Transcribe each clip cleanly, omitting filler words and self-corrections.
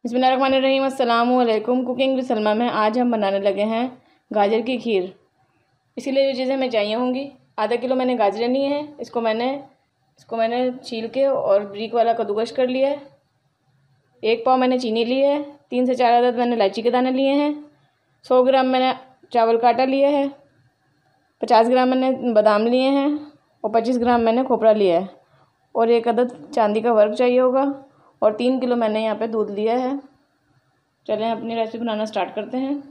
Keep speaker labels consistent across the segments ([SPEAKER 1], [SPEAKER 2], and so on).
[SPEAKER 1] बिस्मिल्लाहिर्रहमानिर्रहीम। अस्सलामु अलैकुम। कुकिंग विद सलमा में आज हम बनाने लगे हैं गाजर की खीर। इसीलिए जो चीज़ें हमें चाहिए होंगी, आधा किलो मैंने गाजरें ली हैं। इसको मैंने छील के और ब्रीक वाला कद्दूकश कर लिया है। 1 पाव मैंने चीनी ली है। 3 से 4 अदद मैंने इलायची के दाने लिए हैं। 100 ग्राम मैंने चावल का आटा लिया है। 50 ग्राम मैंने बादाम लिए हैं और 25 ग्राम मैंने खोपरा लिया है। और 1 अदद चांदी का वर्क चाहिए होगा और 3 किलो मैंने यहाँ पे दूध लिया है। चलें अपनी रेसिपी बनाना स्टार्ट करते हैं।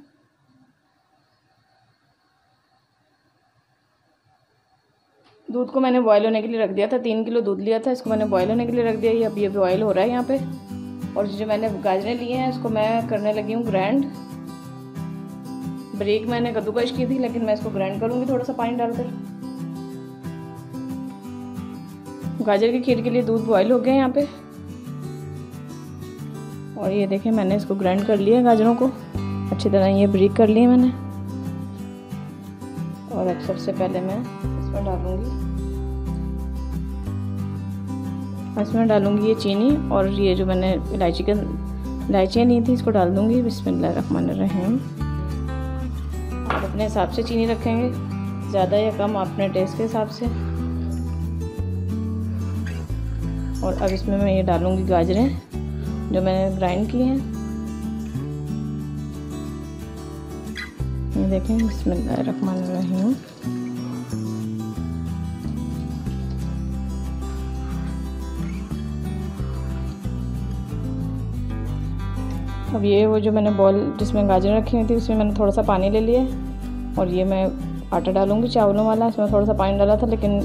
[SPEAKER 1] दूध को मैंने बॉयल होने के लिए रख दिया था। 3 किलो दूध लिया था, इसको मैंने बॉयल होने के लिए रख दिया। ये अभी बॉयल हो रहा है यहाँ पे। और जो मैंने गाजरें लिए हैं इसको मैं करने लगी हूँ ग्राइंड। ब्रेक मैंने कद्दूकश की थी, लेकिन मैं इसको ग्राइंड करूँगी थोड़ा सा पानी डालकर। गाजर की खीर के लिए दूध बॉयल हो गया यहाँ पे। और ये देखें मैंने इसको ग्राइंड कर लिया गाजरों को अच्छी तरह, ये ब्रीक कर लिए मैंने। और अब सबसे पहले मैं इसमें डालूंगी ये चीनी और ये जो मैंने इलायचियाँ ली थी इसको डाल दूंगी। बिस्मिल्लाहिर्रहमानिर्रहीम। और अपने हिसाब से चीनी रखेंगे, ज़्यादा या कम अपने टेस्ट के हिसाब से। और अब इसमें मैं ये डालूंगी गाजरें जो मैंने ग्राइंड की हैं। ये देखें, बिस्मिल्लाहिर्रहमानिर्रहीम। अब ये वो जो मैंने बॉल जिसमें गाजर रखी हुई थी उसमें मैंने थोड़ा सा पानी ले लिया और ये मैं आटा डालूंगी चावलों वाला। इसमें थोड़ा सा पानी डाला था लेकिन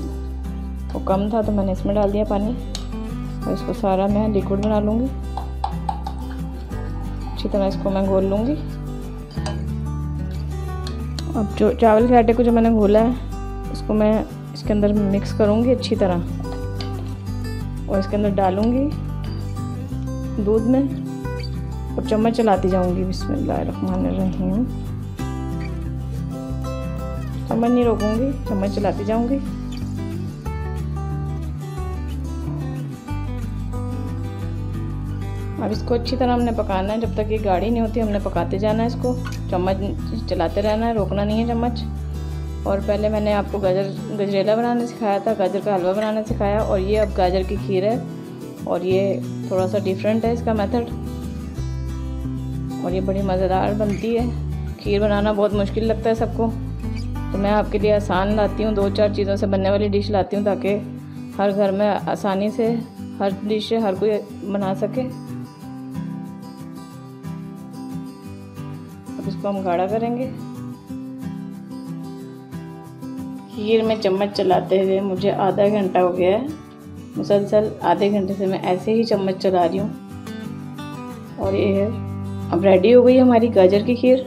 [SPEAKER 1] वो कम था तो मैंने इसमें डाल दिया पानी। और इसको सारा मैं लिक्विड बना लूँगी। अच्छी तरह इसको मैं घोल लूँगी। अब जो चावल के आटे को जो मैंने घोला है इसको मैं इसके अंदर मिक्स करूँगी अच्छी तरह और इसके अंदर डालूँगी दूध में और चम्मच चलाती जाऊँगी। बिस्मिल्लाहिर्रहमानिर्रहीम। चम्मच नहीं रोकूँगी, चम्मच चलाती जाऊँगी। अब इसको अच्छी तरह हमने पकाना है, जब तक ये गाढ़ी नहीं होती हमने पकाते जाना है इसको। चम्मच चलाते रहना है, रोकना नहीं है चम्मच। और पहले मैंने आपको गजरेला बनाना सिखाया था, गाजर का हलवा बनाना सिखाया। और ये अब गाजर की खीर है और ये थोड़ा सा डिफरेंट है इसका मेथड और ये बड़ी मज़ेदार बनती है। खीर बनाना बहुत मुश्किल लगता है सबको, तो मैं आपके लिए आसान लाती हूँ। 2-4 चीज़ों से बनने वाली डिश लाती हूँ ताकि हर घर में आसानी से हर डिश हर कोई बना सके। इसको हम गाढ़ा करेंगे। खीर में चम्मच चलाते हुए मुझे आधा घंटा हो गया है। मुसलसल आधे घंटे से मैं ऐसे ही चम्मच चला रही हूँ। और ये है अब रेडी हो गई हमारी गाजर की खीर।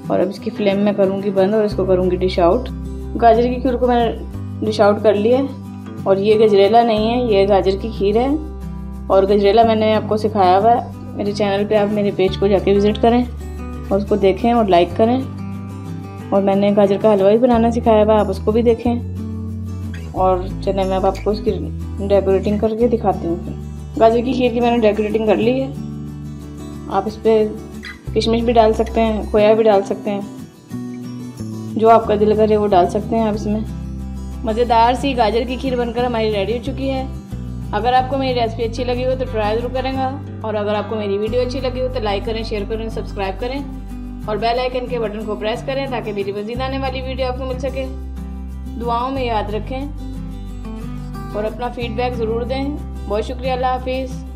[SPEAKER 1] और अब इसकी फ्लेम में करूँगी बंद और इसको करूँगी डिश आउट। गाजर की खीर को मैंने डिश आउट कर लिया है। और ये गजरेला नहीं है, ये गाजर की खीर है। और गजरेला मैंने आपको सिखाया हुआ है मेरे चैनल पे, आप मेरे पेज को जाके विज़िट करें और उसको देखें और लाइक करें। और मैंने गाजर का हलवा भी बनाना सिखाया हुआ, आप उसको भी देखें। और चलिए मैं अब आपको उसकी डेकोरेटिंग करके दिखाती हूँ। गाजर की खीर की मैंने डेकोरेटिंग कर ली है। आप इस पर किशमिश भी डाल सकते हैं, खोया भी डाल सकते हैं, जो आपका दिल करे वो डाल सकते हैं आप इसमें। मज़ेदार सी गाजर की खीर बनकर हमारी रेडी हो चुकी है। अगर आपको मेरी रेसिपी अच्छी लगी हो तो ट्राई ज़रूर करेंगे। और अगर आपको मेरी वीडियो अच्छी लगी हो तो लाइक करें, शेयर करें, सब्सक्राइब करें और बेल आइकन के बटन को प्रेस करें ताकि मेरी मज़ीद आने वाली वीडियो आपको मिल सके। दुआओं में याद रखें और अपना फीडबैक ज़रूर दें। बहुत शुक्रिया। अल्लाह हाफिज़।